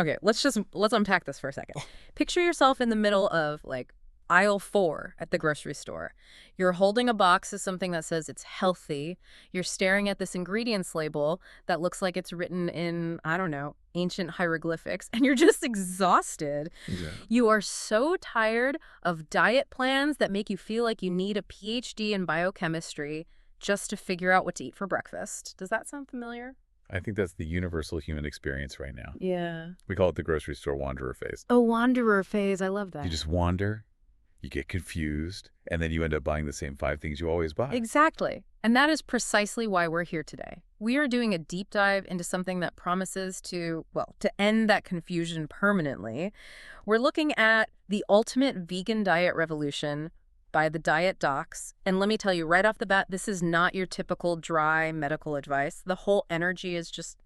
Okay, let's unpack this for a second. Picture yourself in the middle of, like, aisle 4 at the grocery store. You're holding a box of something that says it's healthy. You're staring at this ingredients label that looks like it's written in, I don't know, ancient hieroglyphics, and you're just exhausted. Yeah. You are so tired of diet plans that make you feel like you need a PhD in biochemistry just to figure out what to eat for breakfast. Does that sound familiar? I think that's the universal human experience right now. Yeah. We call it the grocery store wanderer phase. Oh, wanderer phase. I love that. You just wander, you get confused, and then you end up buying the same 5 things you always buy. Exactly. And that is precisely why we're here today. We are doing a deep dive into something that promises to end that confusion permanently. We're looking at the ultimate vegan diet revolution by TheDietDocs. And let me tell you right off the bat, this is not your typical dry medical advice. The whole energy is just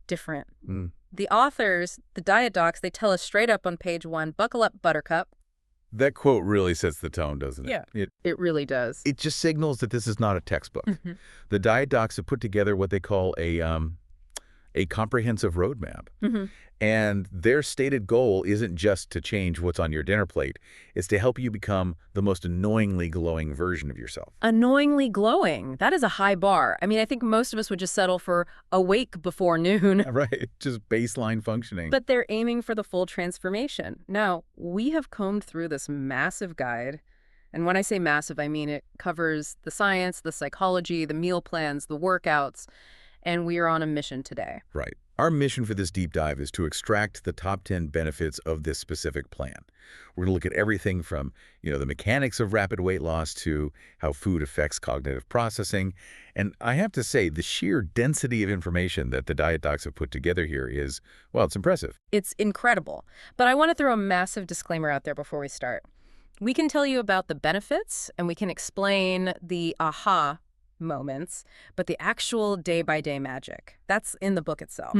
different. The authors, TheDietDocs, they tell us straight up on page 1, buckle up, buttercup. That quote really sets the tone, doesn't it? Yeah. It really does. It just signals that this is not a textbook. The Diet Docs have put together what they call a comprehensive roadmap. And their stated goal isn't just to change what's on your dinner plate. It's to help you become the most annoyingly glowing version of yourself. Annoyingly glowing. That is a high bar. I mean, I think most of us would just settle for awake before noon. Right. Just baseline functioning. But they're aiming for the full transformation. Now, we have combed through this massive guide. And when I say massive, I mean it covers the science, the psychology, the meal plans, the workouts. And we are on a mission today. Right. Our mission for this deep dive is to extract the top 10 benefits of this specific plan. We're going to look at everything from, the mechanics of rapid weight loss to how food affects cognitive processing. And I have to say, the sheer density of information that the Diet Docs have put together here is, well, it's impressive. It's incredible. But I want to throw a massive disclaimer out there before we start. We can tell you about the benefits and we can explain the aha moments, but the actual day-by-day magic, that's in the book itself.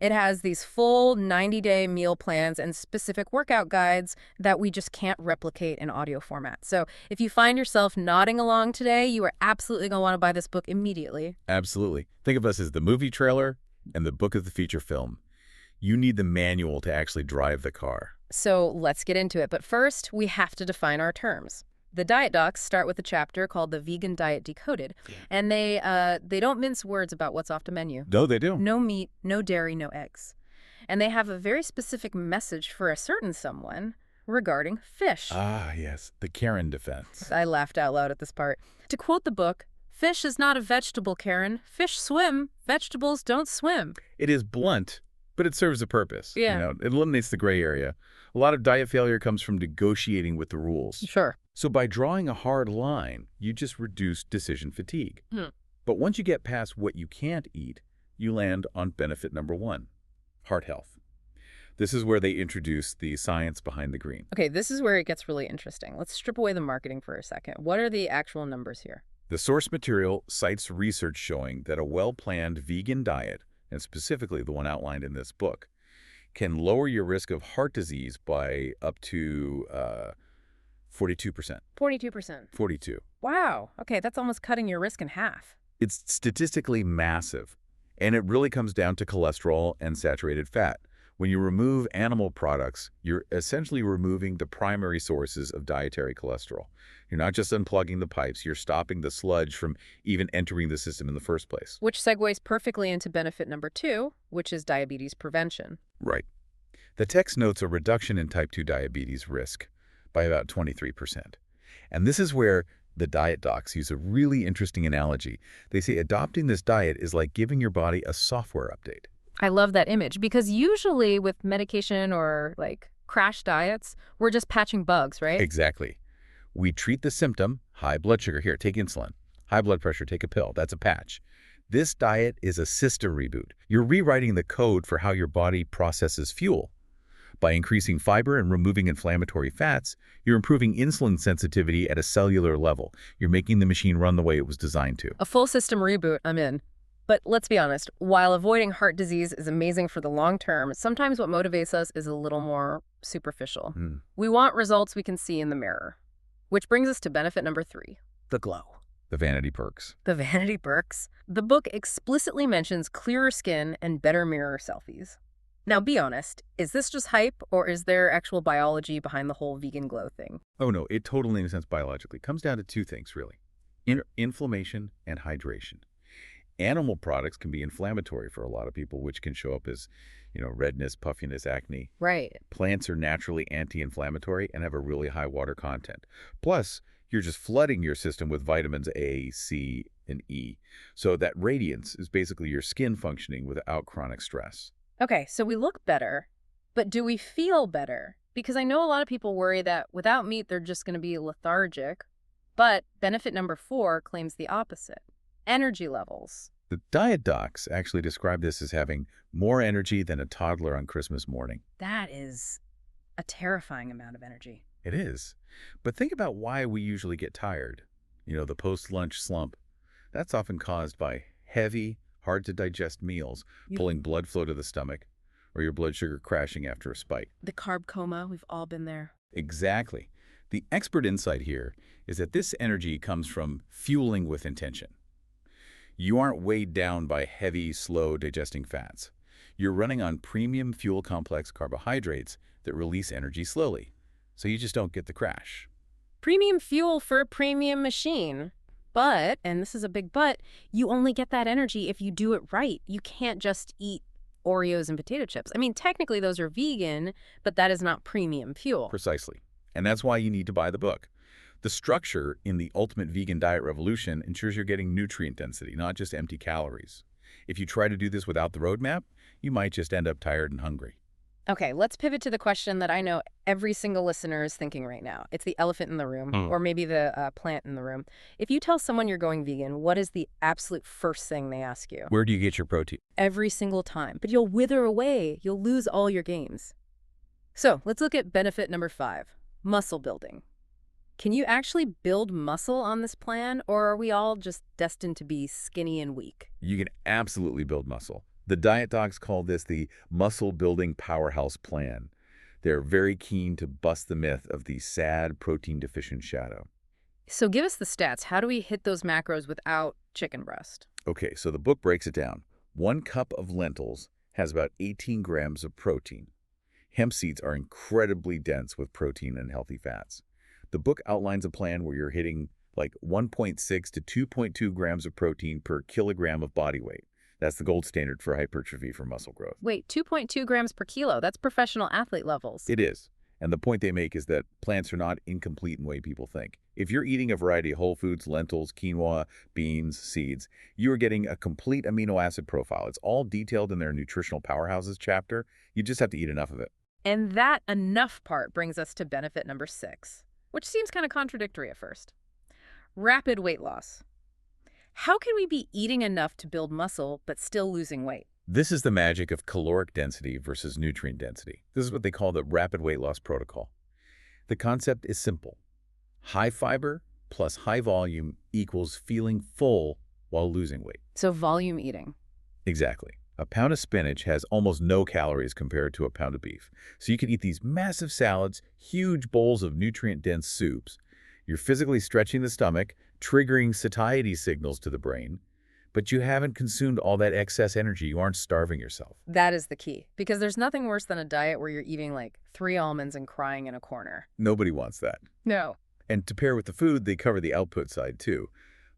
It has these full 90-day meal plans and specific workout guides that we just can't replicate in audio format. So if you find yourself nodding along today, you are absolutely going to want to buy this book immediately. Absolutely. Think of us as the movie trailer and the book of the feature film. You need the manual to actually drive the car. So let's get into it. But first, we have to define our terms. The Diet Docs start with a chapter called The Vegan Diet Decoded, and they don't mince words about what's off the menu. No, they do. No meat, no dairy, no eggs. And they have a very specific message for a certain someone regarding fish. Ah, yes, the Karen defense. I laughed out loud at this part. To quote the book, "Fish is not a vegetable, Karen. Fish swim. Vegetables don't swim." It is blunt, but it serves a purpose. Yeah. It eliminates the gray area. A lot of diet failure comes from negotiating with the rules. Sure. So by drawing a hard line, you just reduce decision fatigue. But once you get past what you can't eat, you land on benefit number 1, heart health. This is where they introduce the science behind the green. Okay, this is where it gets really interesting. Let's strip away the marketing for a second. What are the actual numbers here? The source material cites research showing that a well-planned vegan diet, and specifically the one outlined in this book, can lower your risk of heart disease by up to 42%. 42%. 42. Wow. Okay, that's almost cutting your risk in half. It's statistically massive, and it really comes down to cholesterol and saturated fat. When you remove animal products, you're essentially removing the primary sources of dietary cholesterol. You're not just unplugging the pipes, you're stopping the sludge from even entering the system in the first place. Which segues perfectly into benefit number 2, which is diabetes prevention. Right. The text notes a reduction in type 2 diabetes risk by about 23%. And this is where the Diet Docs use a really interesting analogy. They say adopting this diet is like giving your body a software update. I love that image because usually with medication or crash diets, we're just patching bugs, right? Exactly. We treat the symptom, high blood sugar, here, take insulin. High blood pressure, take a pill. That's a patch. This diet is a system reboot. You're rewriting the code for how your body processes fuel. By increasing fiber and removing inflammatory fats, you're improving insulin sensitivity at a cellular level. You're making the machine run the way it was designed to. A full system reboot, I'm in. But let's be honest, while avoiding heart disease is amazing for the long term, sometimes what motivates us is a little more superficial. We want results we can see in the mirror. Which brings us to benefit number 3, the glow. The vanity perks. The vanity perks. The book explicitly mentions clearer skin and better mirror selfies. Now, be honest, is this just hype, or is there actual biology behind the whole vegan glow thing? Oh no, it totally makes sense biologically. It comes down to two things, really. Inflammation and hydration. Animal products can be inflammatory for a lot of people, which can show up as, redness, puffiness, acne. Right. Plants are naturally anti-inflammatory and have a really high water content. Plus, you're just flooding your system with vitamins A, C, and E. So that radiance is basically your skin functioning without chronic stress. Okay, so we look better, but do we feel better? Because I know a lot of people worry that without meat, they're just going to be lethargic. But benefit number 4 claims the opposite. Energy levels. The diet docs actually describe this as having more energy than a toddler on Christmas morning. That is a terrifying amount of energy. It is. But think about why we usually get tired. The post-lunch slump. That's often caused by heavy, hard-to-digest meals, pulling blood flow to the stomach, or your blood sugar crashing after a spike. The carb coma, we've all been there. Exactly. The expert insight here is that this energy comes from fueling with intention. You aren't weighed down by heavy, slow-digesting fats. You're running on premium fuel complex carbohydrates that release energy slowly, so you just don't get the crash. Premium fuel for a premium machine. But, and this is a big but, you only get that energy if you do it right. You can't just eat Oreos and potato chips. I mean, technically those are vegan, but that is not premium fuel. Precisely. And that's why you need to buy the book. The structure in the Ultimate Vegan Diet Revolution ensures you're getting nutrient density, not just empty calories. If you try to do this without the roadmap, you might just end up tired and hungry. Okay, let's pivot to the question that I know every single listener is thinking right now. It's the elephant in the room, or maybe the plant in the room. If you tell someone you're going vegan, what is the absolute first thing they ask you? Where do you get your protein? Every single time. But you'll wither away. You'll lose all your gains. So let's look at benefit number 5, muscle building. Can you actually build muscle on this plan, or are we all just destined to be skinny and weak? You can absolutely build muscle. The diet docs call this the muscle-building powerhouse plan. They're very keen to bust the myth of the sad protein-deficient shadow. So give us the stats. How do we hit those macros without chicken breast? Okay, so the book breaks it down. 1 cup of lentils has about 18 grams of protein. Hemp seeds are incredibly dense with protein and healthy fats. The book outlines a plan where you're hitting like 1.6 to 2.2 grams of protein per kilogram of body weight. That's the gold standard for hypertrophy for muscle growth. Wait, 2.2 grams per kilo. That's professional athlete levels. It is. And the point they make is that plants are not incomplete in the way people think. If you're eating a variety of whole foods, lentils, quinoa, beans, seeds, you are getting a complete amino acid profile. It's all detailed in their nutritional powerhouses chapter. You just have to eat enough of it. And that enough part brings us to benefit number 6, which seems kind of contradictory at first. Rapid weight loss. How can we be eating enough to build muscle but still losing weight? This is the magic of caloric density versus nutrient density. This is what they call the rapid weight loss protocol. The concept is simple. High fiber plus high volume equals feeling full while losing weight. So volume eating. Exactly. A pound of spinach has almost no calories compared to a pound of beef. So you can eat these massive salads, huge bowls of nutrient-dense soups. You're physically stretching the stomach, triggering satiety signals to the brain, but you haven't consumed all that excess energy. You aren't starving yourself. That is the key, because there's nothing worse than a diet where you're eating like 3 almonds and crying in a corner. Nobody wants that. No. And to pair with the food, they cover the output side too.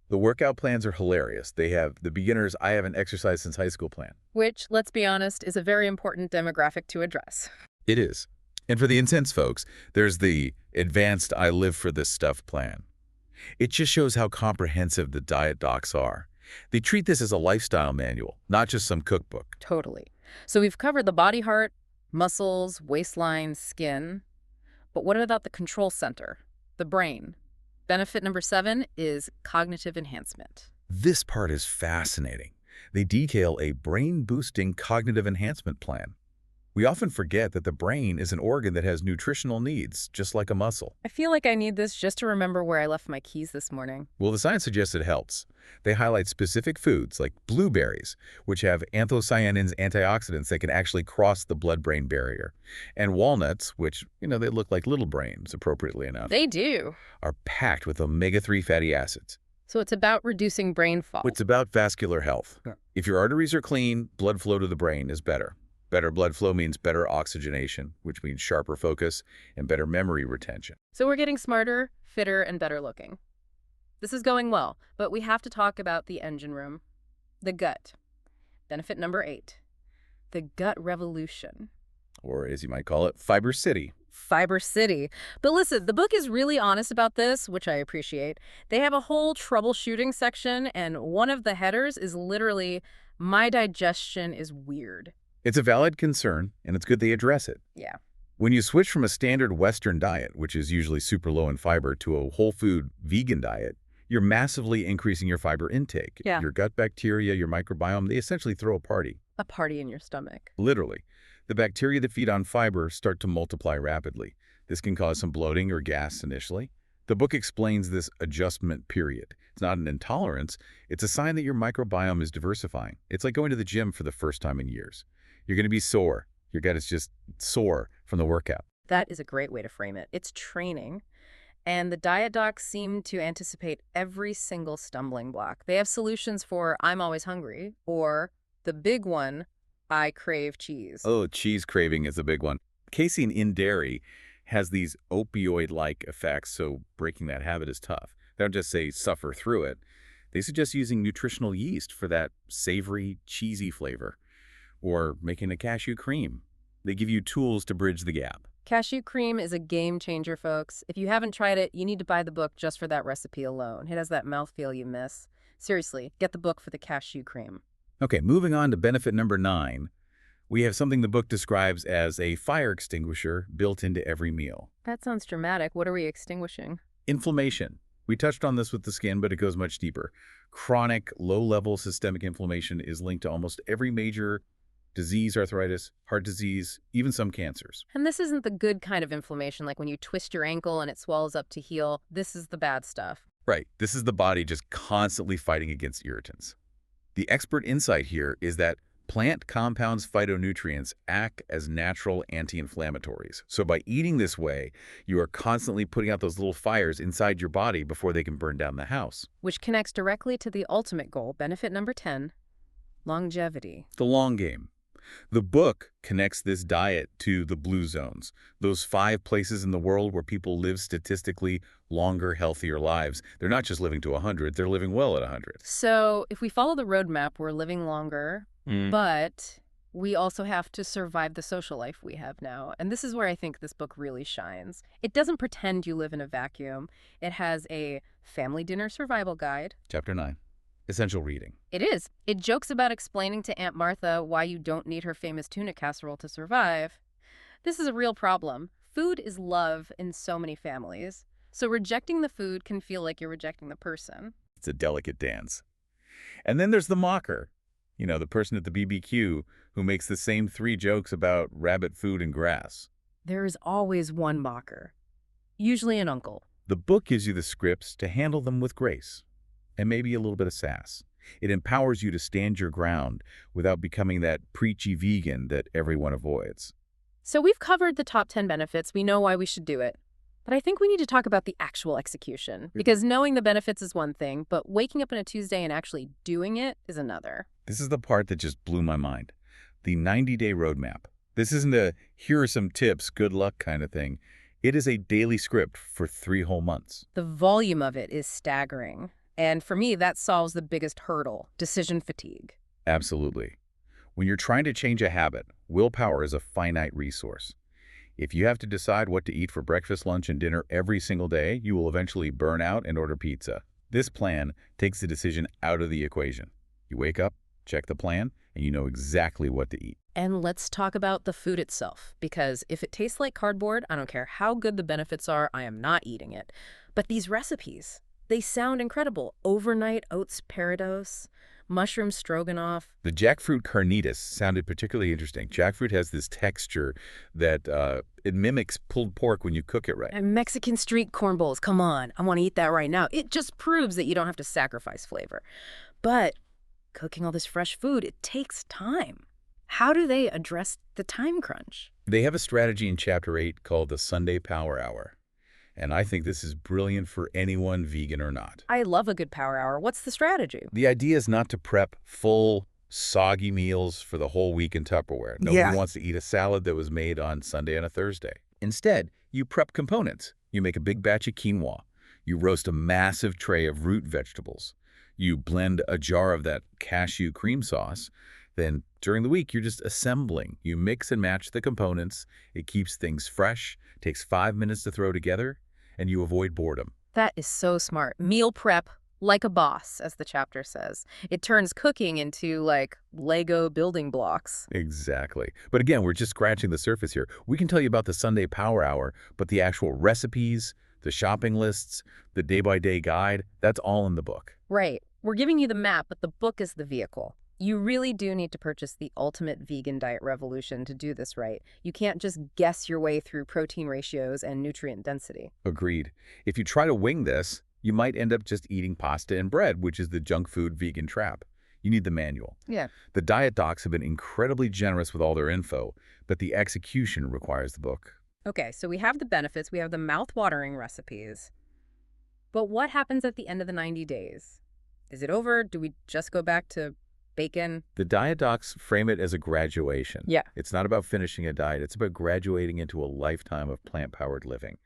The workout plans are hilarious. They have the beginners, I haven't exercised since high school plan. Which, let's be honest, is a very important demographic to address. It is. And for the intense folks, there's the advanced I live for this stuff plan. It just shows how comprehensive the diet docs are. They treat this as a lifestyle manual, not just some cookbook. Totally. So we've covered the body, heart, muscles, waistline, skin. But what about the control center, the brain? Benefit number 7 is cognitive enhancement. This part is fascinating. They detail a brain-boosting cognitive enhancement plan. We often forget that the brain is an organ that has nutritional needs, just like a muscle. I feel like I need this just to remember where I left my keys this morning. Well, the science suggests it helps. They highlight specific foods like blueberries, which have anthocyanins, antioxidants that can actually cross the blood-brain barrier. And walnuts, which, they look like little brains, appropriately enough. They do. Are packed with omega-3 fatty acids. So it's about reducing brain fog. It's about vascular health. If your arteries are clean, blood flow to the brain is better. Better blood flow means better oxygenation, which means sharper focus and better memory retention. So we're getting smarter, fitter, and better looking. This is going well, but we have to talk about the engine room, the gut. Benefit number 8, the gut revolution. Or as you might call it, Fiber City. Fiber City. But listen, the book is really honest about this, which I appreciate. They have a whole troubleshooting section, and one of the headers is literally, "My digestion is weird." It's a valid concern, and it's good they address it. Yeah. When you switch from a standard Western diet, which is usually super low in fiber, to a whole food vegan diet, you're massively increasing your fiber intake. Yeah. Your gut bacteria, your microbiome, they essentially throw a party. A party in your stomach. Literally. The bacteria that feed on fiber start to multiply rapidly. This can cause some bloating or gas initially. The book explains this adjustment period. It's not an intolerance. It's a sign that your microbiome is diversifying. It's like going to the gym for the first time in years. You're going to be sore. Your gut is just sore from the workout. That is a great way to frame it. It's training. And the DietDocs seem to anticipate every single stumbling block. They have solutions for "I'm always hungry," or the big one, "I crave cheese." Oh, cheese craving is a big one. Casein in dairy has these opioid-like effects, so breaking that habit is tough. They don't just say suffer through it. They suggest using nutritional yeast for that savory, cheesy flavor, or making a cashew cream. They give you tools to bridge the gap. Cashew cream is a game changer, folks. If you haven't tried it, you need to buy the book just for that recipe alone. It has that mouthfeel you miss. Seriously, get the book for the cashew cream. Okay, moving on to benefit number 9. We have something the book describes as a fire extinguisher built into every meal. That sounds dramatic. What are we extinguishing? Inflammation. We touched on this with the skin, but it goes much deeper. Chronic, low-level systemic inflammation is linked to almost every major disease, arthritis, heart disease, even some cancers. And this isn't the good kind of inflammation, like when you twist your ankle and it swells up to heal. This is the bad stuff. Right. This is the body just constantly fighting against irritants. The expert insight here is that plant compounds phytonutrients act as natural anti-inflammatories. So by eating this way, you are constantly putting out those little fires inside your body before they can burn down the house. Which connects directly to the ultimate goal, benefit number 10, longevity. The long game. The book connects this diet to the blue zones, those 5 places in the world where people live statistically longer, healthier lives. They're not just living to 100, they're living well at 100. So if we follow the roadmap, we're living longer, but we also have to survive the social life we have now. And this is where I think this book really shines. It doesn't pretend you live in a vacuum. It has a family dinner survival guide. Chapter 9. Essential reading. It is. It jokes about explaining to Aunt Martha why you don't need her famous tuna casserole to survive. This is a real problem. Food is love in so many families. So rejecting the food can feel like you're rejecting the person. It's a delicate dance. And then there's the mocker. You know, the person at the BBQ who makes the same 3 jokes about rabbit food and grass. There is always one mocker, usually an uncle. The book gives you the scripts to handle them with grace and maybe a little bit of sass. It empowers you to stand your ground without becoming that preachy vegan that everyone avoids. So we've covered the top 10 benefits. We know why we should do it. But I think we need to talk about the actual execution, because knowing the benefits is one thing, but waking up on a Tuesday and actually doing it is another. This is the part that just blew my mind. The 90-day roadmap. This isn't a here are some tips, good luck kind of thing. It is a daily script for 3 whole months. The volume of it is staggering. And for me, that solves the biggest hurdle, decision fatigue. Absolutely. When you're trying to change a habit, willpower is a finite resource. If you have to decide what to eat for breakfast, lunch, and dinner every single day, you will eventually burn out and order pizza. This plan takes the decision out of the equation. You wake up, check the plan, and you know exactly what to eat. And let's talk about the food itself, because if it tastes like cardboard, I don't care how good the benefits are, I am not eating it. But these recipes, they sound incredible. Overnight oats peridose, mushroom stroganoff. The jackfruit carnitas sounded particularly interesting. Jackfruit has this texture that it mimics pulled pork when you cook it right. And Mexican street corn bowls, come on, I want to eat that right now. It just proves that you don't have to sacrifice flavor. But cooking all this fresh food, it takes time. How do they address the time crunch? They have a strategy in Chapter 8 called the Sunday Power Hour. And I think this is brilliant for anyone, vegan or not. I love a good power hour. What's the strategy? The idea is not to prep full Soggy meals for the whole week in Tupperware. Nobody Yeah. wants to eat a salad that was made on Sunday and a Thursday. Instead, you prep components. You make a big batch of quinoa. You roast a massive tray of root vegetables. You blend a jar of that cashew cream sauce. Then, during the week, you're just assembling. You mix and match the components. It keeps things fresh, takes 5 minutes to throw together, and you avoid boredom. That is so smart. Meal prep like a boss, as the chapter says. It turns cooking into, like, Lego building blocks. Exactly. But again, we're just scratching the surface here. We can tell you about the Sunday Power Hour, but the actual recipes, the shopping lists, the day-by-day guide, that's all in the book. Right. We're giving you the map, but the book is the vehicle. You really do need to purchase the Ultimate Vegan Diet Revolution to do this right. You can't just guess your way through protein ratios and nutrient density. Agreed. If you try to wing this, you might end up just eating pasta and bread, which is the junk food vegan trap. You need the manual. Yeah. The Diet Docs have been incredibly generous with all their info, but the execution requires the book. Okay, so we have the benefits, we have the mouth-watering recipes. But what happens at the end of the 90 days? Is it over? Do we just go back to bacon? The Diet Docs frame it as a graduation. Yeah. It's not about finishing a diet. It's about graduating into a lifetime of plant-powered living.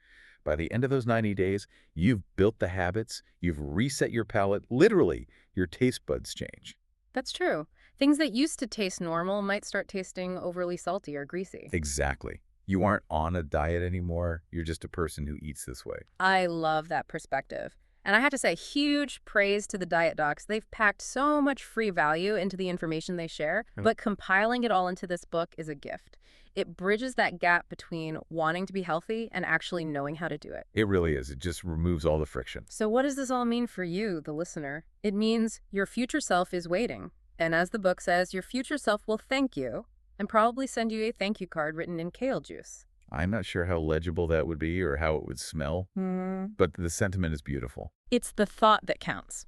By the end of those 90 days, you've built the habits, you've reset your palate. Literally, your taste buds change. That's true. Things that used to taste normal might start tasting overly salty or greasy. Exactly. You aren't on a diet anymore. You're just a person who eats this way. I love that perspective. And I have to say, huge praise to the Diet Docs. They've packed so much free value into the information they share, but compiling it all into this book is a gift. It bridges that gap between wanting to be healthy and actually knowing how to do it. It really is. It just removes all the friction. So what does this all mean for you, the listener? It means your future self is waiting. And as the book says, your future self will thank you and probably send you a thank you card written in kale juice. I'm not sure how legible that would be or how it would smell, but the sentiment is beautiful. It's the thought that counts.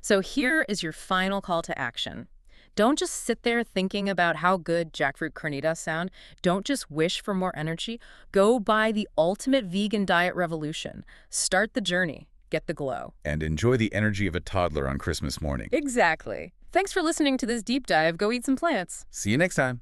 So here is your final call to action. Don't just sit there thinking about how good jackfruit carnitas sound. Don't just wish for more energy. Go buy the Ultimate Vegan Diet Revolution. Start the journey. Get the glow. And enjoy the energy of a toddler on Christmas morning. Exactly. Thanks for listening to this deep dive. Go eat some plants. See you next time.